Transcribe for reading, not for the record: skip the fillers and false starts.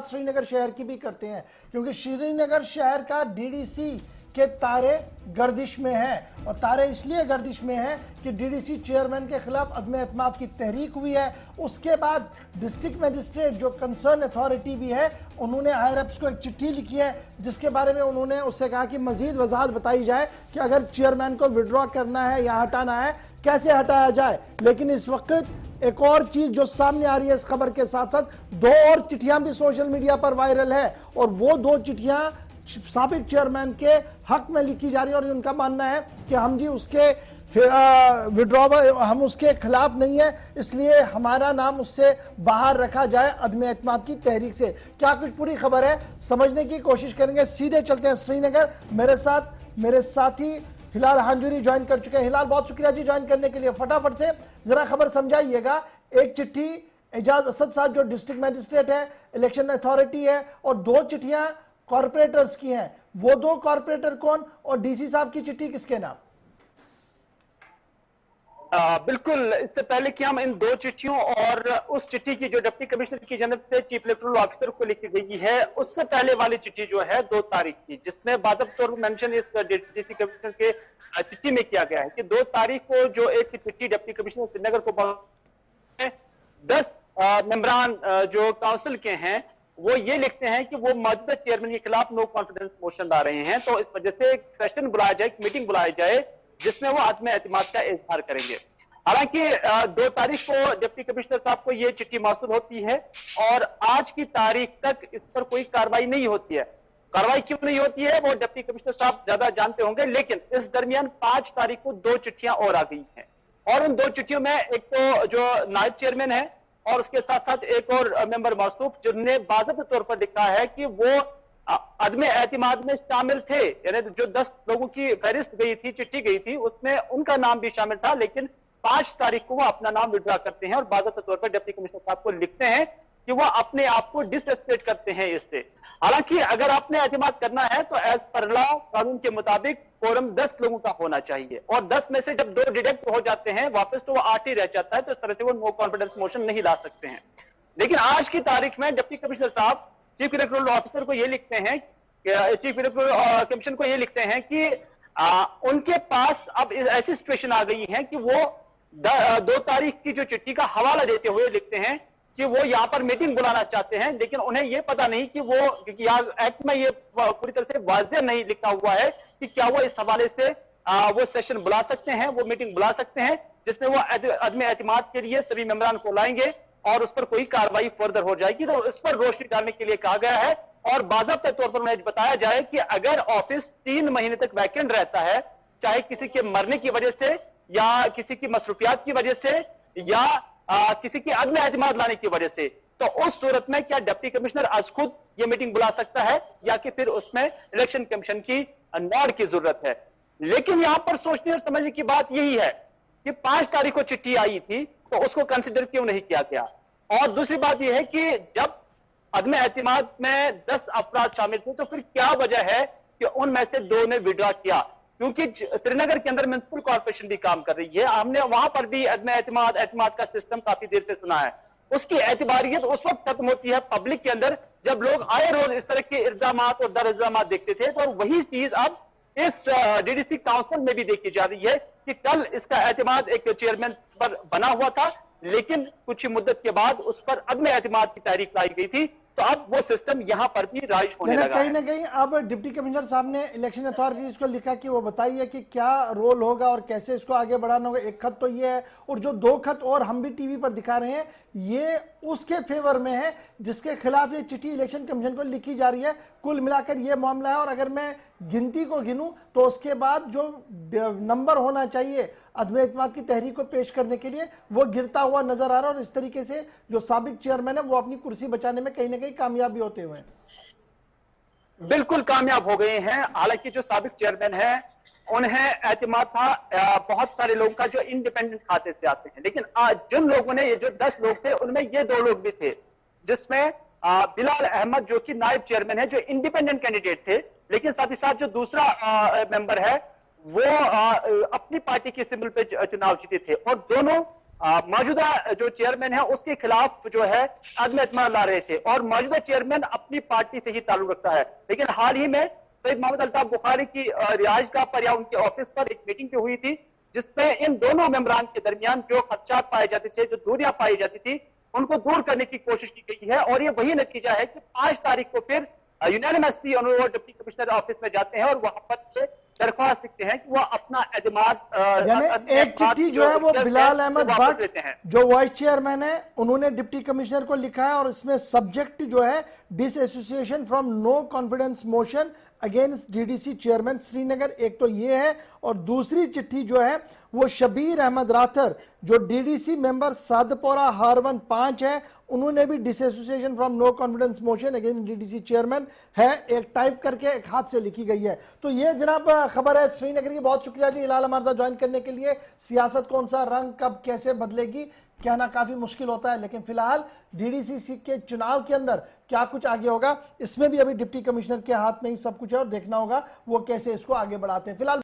श्रीनगर शहर की भी करते हैं, क्योंकि श्रीनगर शहर का डीडीसी के तारे गर्दिश में हैं, और तारे इसलिए गर्दिश में हैं कि डीडीसी चेयरमैन के खिलाफ अदम एतमाद की तहरीक हुई है। उसके बाद डिस्ट्रिक्ट मजिस्ट्रेट जो कंसर्न अथॉरिटी भी है, उन्होंने हायर-अप्स को एक चिट्ठी लिखी है जिसके बारे में उन्होंने उससे कहा कि मजीद वजाहत बताई जाए कि अगर चेयरमैन को विड्रॉ करना है या हटाना है कैसे हटाया जाए। लेकिन इस वक्त एक और चीज जो सामने आ रही है इस खबर के साथ साथ, 2 और चिट्ठियां भी सोशल मीडिया पर वायरल है, और वो 2 चिट्ठियां साबिक चेयरमैन के हक में लिखी जा रही है, और उनका मानना है कि हम जी उसके विड्रॉवल, हम उसके खिलाफ नहीं है, इसलिए हमारा नाम उससे बाहर रखा जाए अदम एतमाद की तहरीक से। क्या कुछ पूरी खबर है, समझने की कोशिश करेंगे। सीधे चलते हैं श्रीनगर। मेरे साथ मेरे साथी हिलाल हांजुरी ज्वाइन कर चुके हैं। हिलाल, बहुत शुक्रिया जी ज्वाइन करने के लिए। फटाफट से जरा खबर समझाइएगा। एक चिट्ठी एजाज असद साहब जो डिस्ट्रिक्ट मजिस्ट्रेट है, इलेक्शन अथॉरिटी है, और 2 चिट्ठियां कॉर्पोरेटर्स की हैं। वो 2 कॉर्पोरेटर कौन, और डीसी साहब की चिट्ठी किसके नाम? बिल्कुल, इससे पहले कि हम इन 2 चिट्ठियों और उस चिट्ठी की जो डिप्टी कमिश्नर की जनब से चीफ इलेक्टोरल ऑफिसर को लिखी गई है, उससे पहले वाली चिट्ठी जो है 2 तारीख की, जिसमें बाज़ाब्ता तौर पर मेंशन इस डीसी कमिश्नर के चिट्ठी में किया गया है कि 2 तारीख को जो एक चिट्ठी डिप्टी कमिश्नर श्रीनगर को 10 मेंबरान जो काउंसिल के हैं वो ये लिखते हैं कि वो मौजूदा चेयरमैन के खिलाफ नो कॉन्फिडेंस मोशन ला रहे हैं। तो इस वजह से एक सेशन बुलाया जाए, एक मीटिंग बुलाई जाए जिसमें वो आत्म एतमाद का इजहार करेंगे। हालांकि 2 तारीख को डिप्टी कमिश्नर साहब को ये चिट्ठी मौसूल होती है और आज की तारीख तक इस पर कोई कार्रवाई नहीं होती है। कार्रवाई क्यों नहीं होती है वो डिप्टी कमिश्नर साहब ज्यादा जानते होंगे, लेकिन इस दरमियान 5 तारीख को 2 चिट्ठियां और आ गई हैं, और उन 2 चिट्ठियों में एक तो जो नायब चेयरमैन है और उसके साथ साथ एक और मेंबर मौसूफ, जिन्होंने बाज़ाब्ता तौर पर लिखा है कि वो अदम एतमाद में शामिल थे, यानी जो 10 लोगों की फहरिस्त गई थी, चिट्ठी गई थी, उसमें उनका नाम भी शामिल था, लेकिन 5 तारीख को वो अपना नाम विड्रॉ करते हैं और बाज़ाब्ता तौर पर डिप्टी कमिश्नर साहब को लिखते हैं कि वो अपने आप को डिसरेस्पेक्ट करते हैं इससे। हालांकि अगर आपने एतमाद करना है तो एज पर लॉ कानून के मुताबिक कोरम 10 लोगों का होना चाहिए, और 10 में से जब 2 डिडक्ट हो जाते हैं वापस तो वो 8 ही रह जाता है, तो इस तरह से वो नो कॉन्फिडेंस मोशन नहीं ला सकते हैं। लेकिन आज की तारीख में डिप्टी कमिश्नर साहब चीफ इलेक्टोरल ऑफिसर को ये लिखते हैं, चीफ इलेक्टोरल कमीशन को ये लिखते हैं कि उनके पास अब ऐसी सिचुएशन आ गई है कि वो 2 तारीख की जो चिट्ठी का हवाला देते हुए लिखते हैं कि वो यहाँ पर मीटिंग बुलाना चाहते हैं, लेकिन उन्हें ये पता नहीं कि वो, क्योंकि एक्ट में ये पूरी तरह से वाज़ेह नहीं लिखा हुआ है कि क्या वो इस हवाले से वो सेशन बुला सकते हैं, वो मीटिंग बुला सकते हैं जिसमें वो अदम एतमाद के लिए सभी मेंबरान को लाएंगे और उस पर कोई कार्रवाई फर्दर हो जाएगी। तो इस पर रोशनी डालने के लिए कहा गया है, और बाज़ाब्ता तौर पर उन्हें बताया जाए कि अगर ऑफिस 3 महीने तक वैकेंट रहता है, चाहे किसी के मरने की वजह से या किसी की मसरूफियात की वजह से या किसी की अदम एतमाद लाने की वजह से, तो उस सूरत में क्या डिप्टी कमिश्नर आज खुद ये मीटिंग बुला सकता है या कि फिर उसमें इलेक्शन कमीशन की नॉड की जरूरत है। लेकिन यहां पर सोचने और समझने की बात यही है कि 5 तारीख को चिट्ठी आई थी तो उसको कंसिडर क्यों नहीं किया गया, और दूसरी बात यह है कि जब अदम एतमाद में 10 अफराद शामिल थे तो फिर क्या वजह है कि उनमें से 2 ने विड्रॉ किया, क्योंकि श्रीनगर के अंदर म्युनिसिपल कॉर्पोरेशन भी काम कर रही है, हमने वहां पर भी अदम एतमाद का सिस्टम काफी देर से सुना है। उसकी एतबारियत उस वक्त खत्म होती है पब्लिक के अंदर जब लोग आए रोज इस तरह के इल्जामात और दर इल्जामात देखते थे, तो वही चीज अब इस डीडीसी काउंसिल में भी देखी जा रही है कि कल इसका एतमाद एक चेयरमैन पर बना हुआ था, लेकिन कुछ ही मुद्दत के बाद उस पर अदम एतमाद की तारीख लाई गई थी, तो अब वो सिस्टम यहां पर भी राइज होने लगा है। कहीं ना कहीं अब डिप्टी कमिश्नर साहब ने इलेक्शन अथॉरिटीज को लिखा कि वो बताइए कि क्या रोल होगा और कैसे इसको आगे बढ़ाना होगा। एक खत तो ये है, और जो 2 खत और हम भी टीवी पर दिखा रहे हैं ये उसके फेवर में है जिसके खिलाफ ये चिट्ठी इलेक्शन कमीशन को लिखी जा रही है। कुल मिलाकर ये मामला है, और अगर मैं गिनती को गिनूं तो उसके बाद जो नंबर होना चाहिए अदम एतमाद की तहरीक को पेश करने के लिए वो गिरता हुआ नजर आ रहा है, और इस तरीके से जो साबिक चेयरमैन है वो अपनी कुर्सी बचाने में कहीं ना कहीं कामयाब भी होते हुए बिल्कुल कामयाब हो गए हैं। हालांकि जो साबिक चेयरमैन है उन्हें एतमाद था बहुत सारे लोगों का जो इंडिपेंडेंट खाते से आते हैं, लेकिन जिन लोगों ने, ये जो 10 लोग थे उनमें ये 2 लोग भी थे, जिसमें बिलाल अहमद जो कि नायब चेयरमैन है, जो इंडिपेंडेंट कैंडिडेट थे, लेकिन साथ ही साथ जो दूसरा मेंबर है वो अपनी पार्टी के सिंबल पे चुनाव जीते थे, और दोनों मौजूदा जो चेयरमैन है उसके खिलाफ जो है अदम एतमाद ला रहे थे, और मौजूदा चेयरमैन अपनी पार्टी से ही ताल्लुक रखता है। लेकिन हाल ही में सईद मोहम्मद अल्ताफ बुखारी की रिहाइशगाह पर या उनके ऑफिस पर एक मीटिंग हुई थी, जिसमें इन दोनों मेंबरान के दरमियान जो खदशात पाए जाते थे, जो दूरियां पाई जाती थी, उनको दूर करने की कोशिश की गई है। और ये वही नतीजा है कि 5 तारीख को फिर यूनानिमसली डिप्टी कमिश्नर ऑफिस में जाते हैं और वहां पर दरख्वास्त लिखते हैं कि वह अपना यानी एक चिट्ठी जो है वो बिलाल अहमद भट्ट लेते हैं, जो वाइस चेयरमैन है, उन्होंने डिप्टी कमिश्नर को लिखा है और इसमें सब्जेक्ट जो है disassociation from no confidence motion against DDC chairman Srinagar. एक तो ये है, और दूसरी चिट्ठी जो है वो शबीर अहमद राथर जो डीडीसी मेंबर सादपोरा हारवन 5 है, उन्होंने भी disassociation from no confidence motion against DDC chairman है, एक टाइप करके एक हाथ से लिखी गई है। तो ये जनाब खबर है श्रीनगर की। बहुत शुक्रिया जी इलाल हमारे साथ ज्वाइन करने के लिए। सियासत कौन सा रंग कब कैसे बदलेगी कहना काफी मुश्किल होता है, लेकिन फिलहाल डीडीसी के चुनाव के अंदर क्या कुछ आगे होगा, इसमें भी अभी डिप्टी कमिश्नर के हाथ में ही सब कुछ है और देखना होगा वो कैसे इसको आगे बढ़ाते हैं। फिलहाल